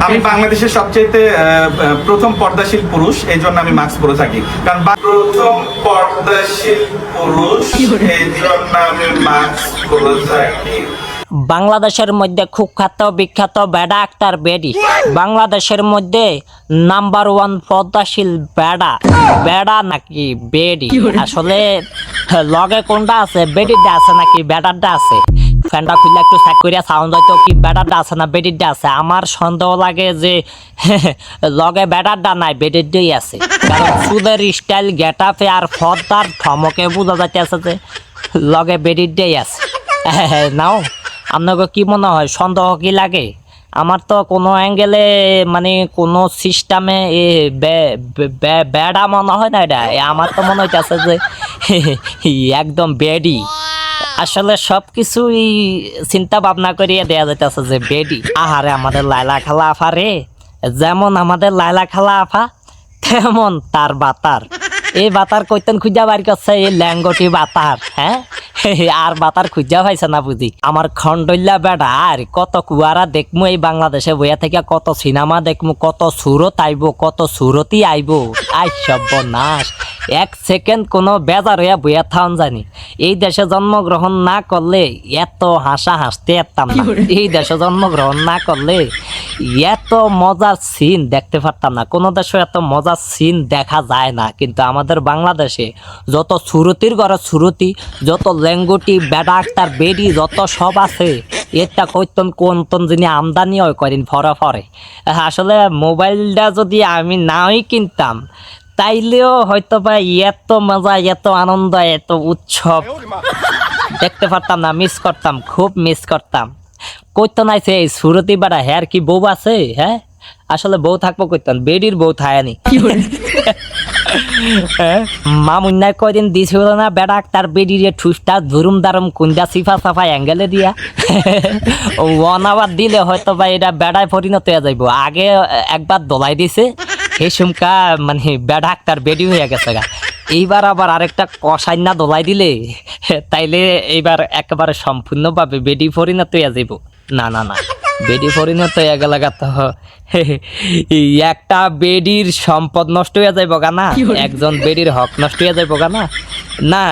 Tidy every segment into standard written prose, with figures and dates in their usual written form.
আমি বাংলাদেশের সবচেয়ে প্রথম পর্দাশীল পুরুষ, এই জন্য আমি মাস্ক পরে থাকি। কারণ প্রথম পর্দাশীল পুরুষ, এই জন্য আমি মাস্ক পরে থাকি। বাংলাদেশের মধ্যে খুব খ্যাত বিখ্যাত বেডা আক্তার বেডি, বাংলাদেশের মধ্যে নাম্বার 1 পর্দাশীল বেডা। বেডা নাকি বেডি? আসলে লগে কোনটা আছে, বেডিটা আছে নাকি বেডারটা আছে? ফ্যানটা খুললে একটু চেক করিয়া সাউন্ড হয়তো কি বেডারটা আছে না বেডিরটা আছে। আমার সন্দেহ লাগে যে লগে বেডারটা নাই, বেডিরটাই আছে। কারণ চুলের স্টাইল, গেটাপে আর ফর্দার ধমকে বোঝা যাইতেছে যে লগে বেডিরটাই আছে। নাও, আপনাকে কি মনে হয়, সন্দেহ কি লাগে? আমার তো কোনো অ্যাঙ্গেলে মানে কোনো সিস্টেমে বেডা মনে হয় না। এটা আমার তো মনে হইতেছে যে একদম বেডি। আসলে সব কিছুই চিন্তা ভাবনা করিয়া দেয়া যাইতেছে যে বেডি। আহারে আমাদের লাইলা খালা আফা রে, যেমন আমাদের লাইলা খালা আফা তেমন তার বাতার। এই বাতার কইতেন খুঁজা বাড়ি করছে এই ল্যাঙ্গটি বাতার। হ্যাঁ, আর বাতার খুঁজা পাইছে না বুঝি। আমার খন্ডল্লা বেড়া আর কত কুয়ারা দেখমু এই বাংলাদেশে বইয়া থেকে, কত সিনেমা দেখমু, কত সুরত আইব, কত সুরতি আইব। আই সর্বনাশ, এক সেকেন্ড কোনো বেজার হইয়া বইয়া থাউন জানি। এই দেশে জন্মগ্রহণ না করলে এত হাসা হাসতে পারতাম না। এই দেশে জন্মগ্রহণ না করলে এত মজার সিন দেখতে পারতাম না। কোনো দেশে এত মজার সিন দেখা যায় না। কিন্তু আমাদের বাংলাদেশে যত সুরতির ঘরে সুরতি, যত ল্যাঙ্গুটি বেডা আক্তার বেডি যত সব আছে, এটা কইতন কোন যিনি আমদানি হয় কদিন ফরে ফরে। আসলে মোবাইলটা যদি আমি নাই কিনতাম তাইলেও হয়তো বা এত মজা, এত আনন্দ, এত উৎসব দেখতে পারতাম না। মিস করতাম, খুব মিস করতাম। কইতো নাইছে এই সুরতি বেড়া হ্যার কি বউ আছে? হ্যাঁ, আসলে বউ থাকবো কইতেন, বেডির বউ থায়নি। মামুন্যায় কয়দিন দিছিল না বেড়া তার বেডির ঠুসটা ধুরুম দারুম কুঞ্জা সিফা সাফা অ্যাঙ্গেলে দিয়া ওয়ানাবার দিলে হয়তো বা এটা বেড়ায় পরিণত হয়ে যাইব। আগে একবার দলাই দিছে, সেই সুমকা মানে বেড়া তার বেডি হয়ে গেছে গা। এইবার আবার আরেকটা কষাইনা দলাই দিলে তাইলে এইবার একেবারে সম্পূর্ণভাবে বেডি পরিণত হয়ে যাইব। না না না, বেডি পরিণত হয়ে গেল তো একটা বেডির সম্পদ নষ্ট হয়ে যাইব গা না, একজন বেডির হক নষ্ট হয়ে যাইব গা না। না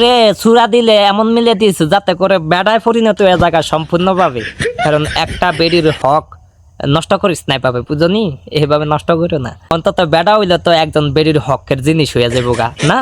রে, চূড়া দিলে এমন মিলে দিস যাতে করে বেড়ায় পরিণত হয়ে যাগা সম্পূর্ণভাবে। কারণ একটা বেডির হক নষ্ট করিস নাই পাবে, বুঝনি? এইভাবে নষ্ট করো না। অন্তত বেড়া হইলে তো একজন বেডির হকের জিনিস হয়ে যাইব গা না।